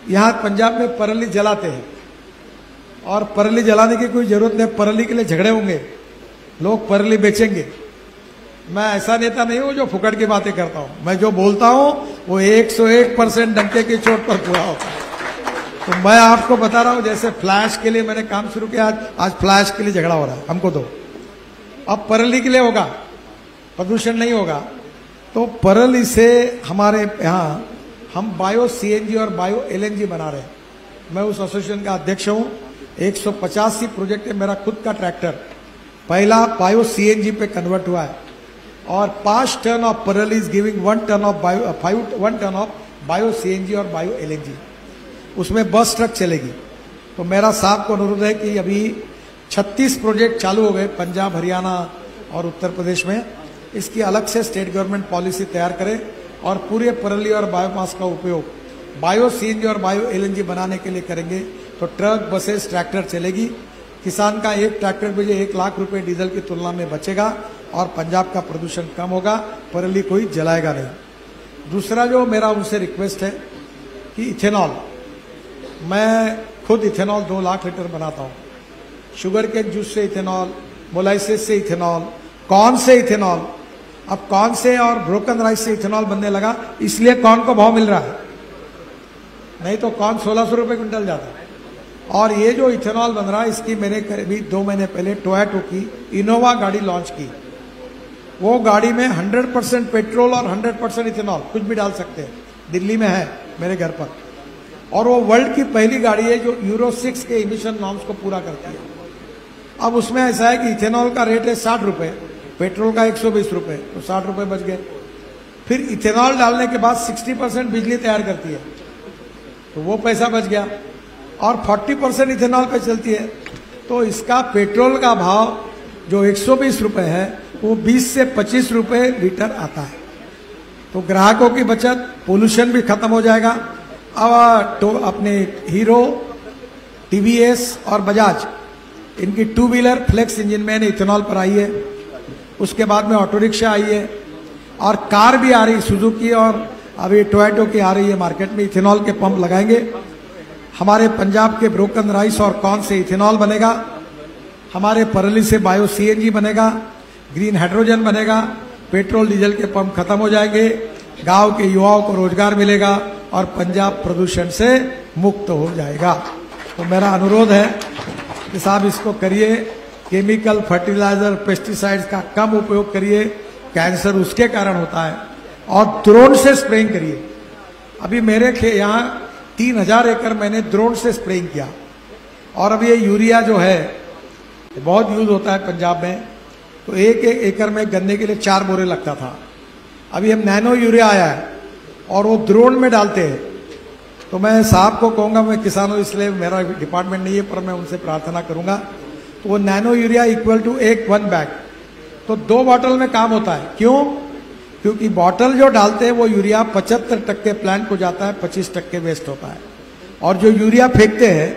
यहाँ पंजाब में पराली जलाते हैं और पराली जलाने की कोई जरूरत नहीं, पराली के लिए झगड़े होंगे, लोग पराली बेचेंगे। मैं ऐसा नेता नहीं हूं जो फुकट की बातें करता हूं, मैं जो बोलता हूं वो 101% डंके की चोट पर पूरा होता है। तो मैं आपको बता रहा हूं, जैसे फ्लैश के लिए मैंने काम शुरू किया, आज फ्लैश के लिए झगड़ा हो रहा है, हमको दो। अब पराली के लिए होगा, प्रदूषण नहीं होगा। तो पराली से हमारे यहाँ हम बायो सीएनजी और बायो एलएनजी बना रहे हैं। मैं उस एसोसिएशन का अध्यक्ष हूं। 185 प्रोजेक्ट है। मेरा खुद का ट्रैक्टर पहला बायो सीएनजी पे कन्वर्ट हुआ है और 5 टन ऑफ पराली is giving 1 ton of bio CNG और बायो एलएनजी। उसमें बस ट्रक चलेगी। तो मेरा साहब को अनुरोध है कि अभी 36 प्रोजेक्ट चालू हो गए पंजाब, हरियाणा और उत्तर प्रदेश में। इसकी अलग से स्टेट गवर्नमेंट पॉलिसी तैयार करे और पूरे पराली और बायोमास का उपयोग बायो सीएनजी और बायो एलएनजी बनाने के लिए करेंगे। तो ट्रक, बसेस, ट्रैक्टर चलेगी। किसान का एक ट्रैक्टर पे 1 लाख रुपए डीजल की तुलना में बचेगा और पंजाब का प्रदूषण कम होगा, पराली कोई जलाएगा नहीं। दूसरा जो मेरा उनसे रिक्वेस्ट है कि इथेनॉल, मैं खुद इथेनॉल 2 लाख लीटर बनाता हूँ। शुगर केन जूस से इथेनॉल, मोलाइसिस से इथेनॉल, कॉर्न से इथेनॉल। अब कॉर्न से और ब्रोकन राइस से इथेनॉल बनने लगा, इसलिए कॉर्न को भाव मिल रहा है, नहीं तो कॉर्न 1600 रुपए क्विंटल जाता है। और ये जो इथेनॉल बन रहा है, इसकी मैंने करीब 2 महीने पहले टोयोटो की इनोवा गाड़ी लॉन्च की। वो गाड़ी में 100% पेट्रोल और 100% इथेनॉल, कुछ भी डाल सकते हैं। दिल्ली में है मेरे घर पर, और वो वर्ल्ड की पहली गाड़ी है जो यूरो 6 के इमिशन नॉर्म्स को पूरा करती है। अब उसमें ऐसा है कि इथेनॉल का रेट है 60 रुपए, पेट्रोल का 120 रुपए, तो 60 रुपए बच गए। फिर इथेनॉल डालने के बाद 60% बिजली तैयार करती है, तो वो पैसा बच गया। और 40% इथेनॉल पे चलती है, तो इसका पेट्रोल का भाव जो 120 रुपए है वो 20 से 25 रुपए लीटर आता है। तो ग्राहकों की बचत, पोल्यूशन भी खत्म हो जाएगा। अब तो अपने हीरो, टीवीएस और बजाज, इनकी 2 व्हीलर फ्लेक्स इंजन में इथेनॉल पर आई है। उसके बाद में ऑटो रिक्शा आई है और कार भी आ रही, सुजुकी और अभी टोयोटो की आ रही है मार्केट में। इथेनॉल के पंप लगाएंगे। हमारे पंजाब के ब्रोकन राइस और कॉर्न से इथेनॉल बनेगा। हमारे पराली से बायो सीएनजी बनेगा, ग्रीन हाइड्रोजन बनेगा। पेट्रोल डीजल के पंप खत्म हो जाएंगे, गांव के युवाओं को रोजगार मिलेगा और पंजाब प्रदूषण से मुक्त हो जाएगा। तो मेरा अनुरोध है कि साहब इसको करिए। केमिकल, फर्टिलाइजर, पेस्टिसाइड्स का कम उपयोग करिए, कैंसर उसके कारण होता है। और ड्रोन से स्प्रेइंग करिए। अभी मेरे यहाँ 3000 एकड़ मैंने ड्रोन से स्प्रेइंग किया। और अब ये यूरिया जो है बहुत यूज होता है पंजाब में, तो 1 एकड़ में गन्ने के लिए 4 बोरे लगता था। अभी हम नैनो यूरिया आया है और वो ड्रोन में डालते हैं। तो मैं साहब को कहूंगा, मैं किसान हूं इसलिए मेरा डिपार्टमेंट नहीं है, पर मैं उनसे प्रार्थना करूंगा। तो वो nano urea equal to 1 bag, तो 2 बॉटल में काम होता है। क्यों? क्योंकि बॉटल जो डालते हैं वो यूरिया 75% प्लांट को जाता है, 25% वेस्ट होता है। और जो यूरिया फेंकते हैं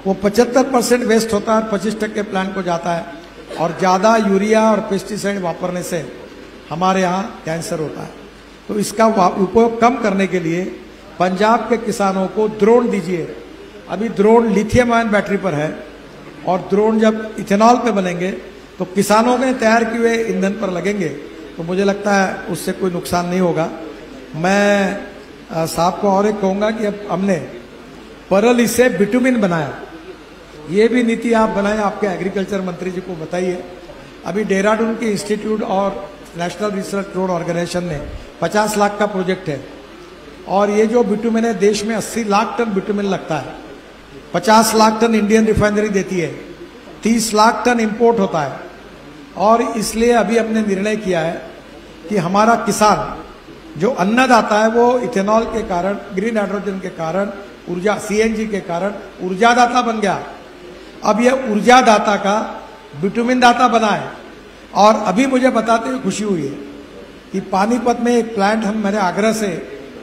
वो 75% वेस्ट होता है और 25% प्लांट को जाता है। और ज्यादा यूरिया और पेस्टिसाइड वापरने से हमारे यहाँ कैंसर होता है। तो इसका उपयोग कम करने के लिए पंजाब के किसानों को ड्रोन दीजिए। अभी ड्रोन लिथियम आयन बैटरी पर है और ड्रोन जब इथेनॉल पे बनेंगे तो किसानों के तैयार किए हुए ईंधन पर लगेंगे, तो मुझे लगता है उससे कोई नुकसान नहीं होगा। मैं साहब को और एक कहूंगा कि अब हमने पराली से बिटुमिन बनाया, ये भी नीति आप बनाए, आपके एग्रीकल्चर मंत्री जी को बताइए। अभी देहरादून के इंस्टीट्यूट और नेशनल रिसर्च रोड ऑर्गेनाइजेशन ने 50 लाख का प्रोजेक्ट है और ये जो बिटुमिन है देश में 80 लाख टन बिटुमिन लगता है। 50 लाख टन इंडियन रिफाइनरी देती है, 30 लाख टन इंपोर्ट होता है। और इसलिए अभी हमने निर्णय किया है कि हमारा किसान जो अन्नदाता है वो इथेनॉल के कारण, ग्रीन हाइड्रोजन के कारण, ऊर्जा सीएनजी के कारण ऊर्जादाता बन गया। अब ये ऊर्जादाता का बिटुमिन दाता बना है। और अभी मुझे बताते हुए खुशी हुई है कि पानीपत में एक प्लांट मैंने आग्रह से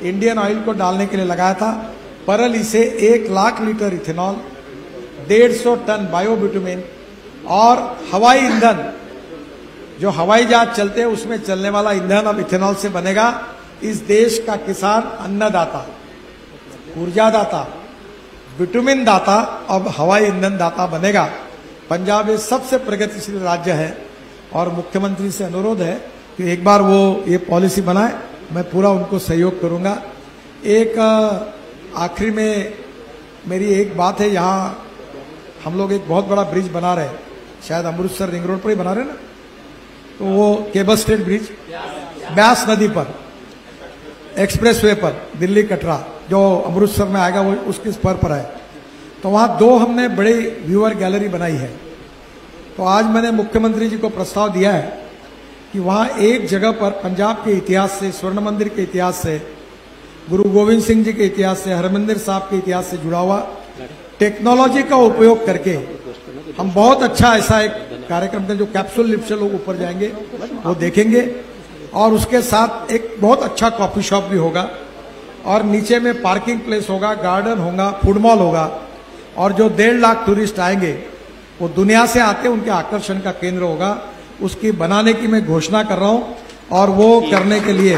इंडियन ऑयल को डालने के लिए लगाया था। पराली से 1 lakh litre ethanol, 150 ton bio bitumen और हवाई ईंधन, जो हवाई जहाज चलते हैं उसमें चलने वाला ईंधन अब इथेनॉल से बनेगा। इस देश का किसान अन्नदाता, ऊर्जादाता विटामिन दाता अब हवाई ईंधन दाता बनेगा। पंजाब ये सबसे प्रगतिशील राज्य है और मुख्यमंत्री से अनुरोध है कि एक बार वो ये पॉलिसी बनाए, मैं पूरा उनको सहयोग करूंगा। एक आखिरी में मेरी एक बात है, यहाँ हम लोग एक बहुत बड़ा ब्रिज बना रहे हैं, शायद अमृतसर रिंग रोड पर ही बना रहे हैं ना, तो वो केबल स्टेट ब्रिज ब्यास नदी पर एक्सप्रेसवे पर दिल्ली कटरा जो अमृतसर में आएगा वो उसके स्पर पर है। तो वहाँ दो हमने बड़ी व्यूअर गैलरी बनाई है। तो आज मैंने मुख्यमंत्री जी को प्रस्ताव दिया है कि वहाँ एक जगह पर पंजाब के इतिहास से, स्वर्ण मंदिर के इतिहास से, गुरु गोविंद सिंह जी के इतिहास से, हरमंदिर साहब के इतिहास से जुड़ा हुआ टेक्नोलॉजी का उपयोग करके हम बहुत अच्छा ऐसा एक कार्यक्रम का जो कैप्सूल लिफ्ट से लोग ऊपर जाएंगे वो देखेंगे, और उसके साथ एक बहुत अच्छा कॉफी शॉप भी होगा और नीचे में पार्किंग प्लेस होगा, गार्डन होगा, फूड मॉल होगा, और जो 1.5 लाख टूरिस्ट आएंगे वो दुनिया से आते उनके आकर्षण का केंद्र होगा। उसकी बनाने की मैं घोषणा कर रहा हूं और वो करने के लिए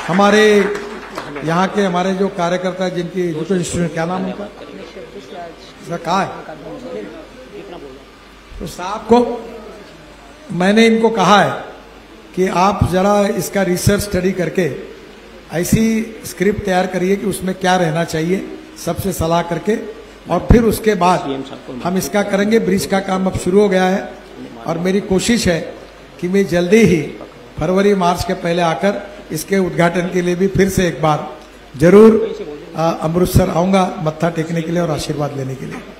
हमारे यहाँ के हमारे जो कार्यकर्ता जिनकी इंस्टीट्यूट क्या नाम उनका कहा है, तो साहब को मैंने इनको कहा है कि आप जरा इसका रिसर्च स्टडी करके ऐसी स्क्रिप्ट तैयार करिए कि उसमें क्या रहना चाहिए, सबसे सलाह करके, और फिर उसके बाद हम इसका करेंगे। ब्रिज का काम अब शुरू हो गया है और मेरी कोशिश है कि मैं जल्दी ही फरवरी मार्च के पहले आकर इसके उद्घाटन के लिए भी फिर से एक बार जरूर अमृतसर आऊंगा मत्था टेकने के लिए और आशीर्वाद लेने के लिए।